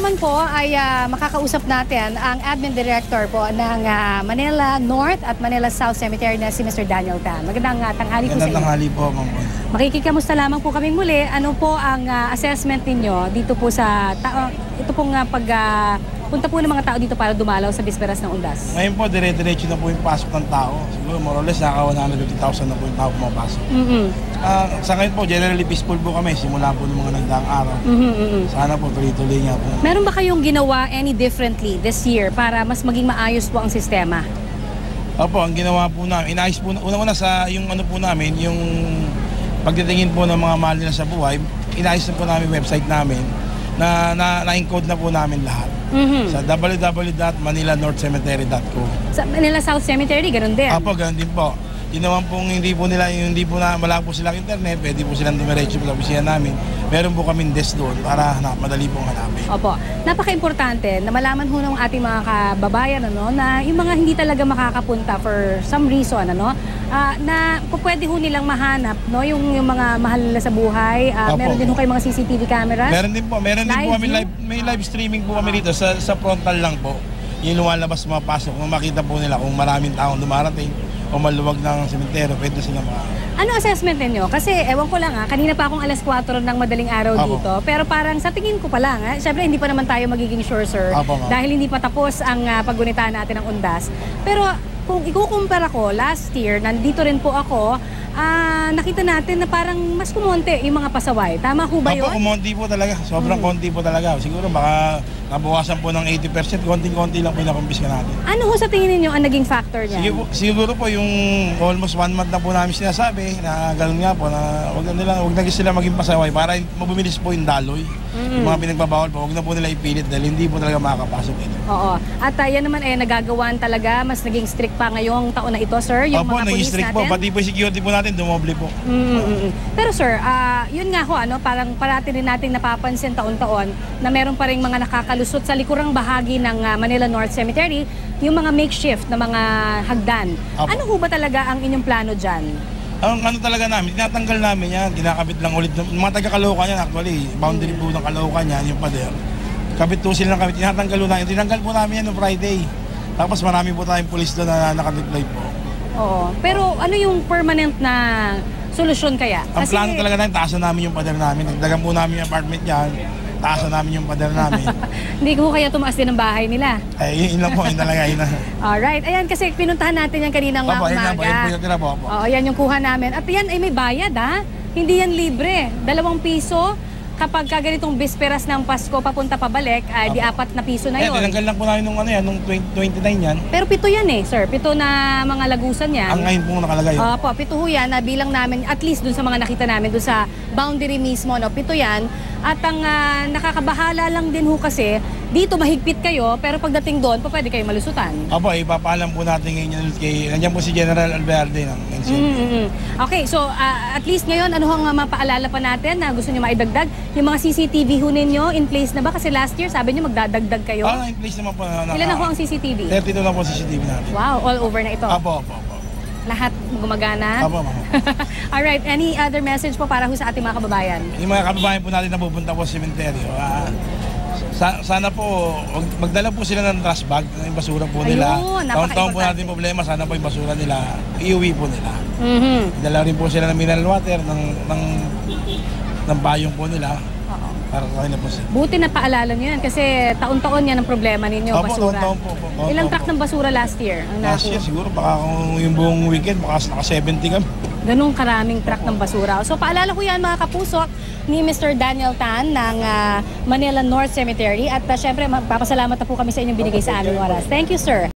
naman po ay makakausap natin ang Admin Director po ng Manila North at Manila South Cemetery na si Mr. Daniel Tan. Magandang tanghali po sa iyo. Magandang tanghali po, Ma'am. Makikikamusta lamang po kaming muli. Ano po ang assessment ninyo dito po sa ito pong punta po ng mga tao dito para dumalaw sa bisperas ng Undas? Ngayon po, dire-diretso na po yung pasok ng tao. Siguro more or less, naka 150,000 na po yung tao pumapasok. Sa ngayon po, generally peaceful po kami. Simula po ng mga nagdaang araw. Sana po, tuloy-tuloy nga po. Meron ba kayong ginawa any differently this year para mas maging maayos po ang sistema? Opo, ang ginawa po namin, inayos po, una-una sa yung ano po namin, yung pagtitingin po ng mga mahal nila sa buhay, inayos na po namin website namin na-encode na po namin lahat. Sa www.manilanorthcemetery.com. Sa Manila South Cemetery, ganun din? Opo, ganun din po. Yun naman pong wala po silang internet, pwede po silang dumiretso sa opisina namin. Meron po kaming desk doon para madali pong hanapin. Opo. Napaka-importante na malaman ho ng ating mga kababayan na yung mga hindi talaga makakapunta for some reason, na pwede ho nilang mahanap yung mga mahal nila sa buhay. Meron din ho kayo mga CCTV cameras? Meron din po kami may live streaming po kami dito sa frontal lang po. Yung lumalabas mapasok, makita po nila kung maraming taong dumarating o maluwag ng sementeryo, pwede sila Ano assessment ninyo? Kasi ewan ko lang kanina pa akong alas 4 ng madaling araw dito. Pero parang sa tingin ko pa lang, syempre hindi pa naman tayo magiging sure, sir. Dahil hindi pa tapos ang paggunitaan natin ng Undas. Pero kung ikukumpara ko, last year, nandito rin po ako, nakita natin na parang mas kumonte yung mga pasaway. Tama ho ba yun? Opo, kumonti po talaga. Sobrang konti po talaga. Siguro baka nabawasan po ng 80%, konting-konti lang po yung nakumpiska natin. Ano ho sa tingin ninyo ang naging factor niya? Siguro po yung almost 1 month na po namin sinasabi na gano'n nga po na wag na sila maging pasaway para mabumilis po yung daloy. Yung mga pinagbabawal po, wag na po nila ipilit dahil hindi po talaga makakapasok ito. Oo. At yan naman nagagawan talaga, mas naging strict pa ngayong taon na ito, sir, yung mga police strict natin? Po, pati po yung security po natin, dumoble po. Pero sir, yun nga ho, parang parati rin natin napapansin taon-taon na meron pa rin mga nakakalusot sa likurang bahagi ng Manila North Cemetery, yung mga makeshift na mga hagdan. Ano ho ba talaga ang inyong plano dyan? Ang talaga namin, tinatanggal namin yan, kinakabit lang ulit. Mga taga-Caloocan yan actually, boundary po ng Caloocan yan, yung pader. Kabit po sila ng kabit, tinatanggal po namin. Tinanggal po namin yan noong Friday. Tapos marami po tayong pulis doon na nakadeploy po. Oo, pero ano yung permanent na solusyon kaya? Ang plano talaga namin, taasan namin yung pader namin. Nagdagan po namin yung apartment yan, taasan namin yung pader namin. Hindi ko kaya tumaas din ang bahay nila. Yun lang po, yun talaga. Alright, ayan kasi pinuntahan natin yan kaninang umaga. Yan po yung tira po. Oo, yan yung kuha namin. At yan ay may bayad Hindi yan libre. 2 piso. Kapag ganitong bisperas ng Pasko papunta pabalik, di 4 na piso na yun. Tinanggal lang po namin nung 29 yan. Pero 7 yan sir. 7 na mga lagusan yan. Ang ngayon po nakalagay. Opo, 7 ho yan. Bilang namin, at least dun sa mga nakita namin, dun sa boundary mismo, 7 yan. At ang nakakabahala lang din ho kasi, dito mahigpit kayo, pero pagdating doon, pwede kayo malusutan. Opo, ipapaalam po natin ngayon nandiyan po si General Alberde ng NCMP. Okay, so at least ngayon, ano hong mapaalala pa natin na gusto nyo maidagdag? Yung mga CCTV ho ninyo, in place na ba? Kasi last year, sabi nyo magdadagdag kayo. In place naman po. Ilan na ho ang CCTV? 32 na po CCTV natin. Wow, all over na ito. Opo. Lahat gumagana? Opo, ma'am. Alright, any other message po para ho sa ating mga kababayan? Yung mga kababayan po natin na pupunta po sa sementeryo, sana po, magdala po sila ng trash bag, yung basura po nila. Taon-taon po natin problema, sana po yung basura nila, iuwi po nila. Dala rin po sila ng mineral water, ng bayong po nila. Para sa kanila po sila. Buti na paalala nyo yan kasi taon-taon yan ang problema ninyo, basura. Taon-taon po. Ilang truck ng basura last year? Last year siguro, baka yung buong weekend, baka naka-70 kami. Ganong karaming truck ng basura. So paalala ko yan mga kapuso ni Mr. Daniel Tan ng Manila North Cemetery. At syempre, magpapasalamat na po kami sa inyong binigay sa aming oras. Thank you, sir.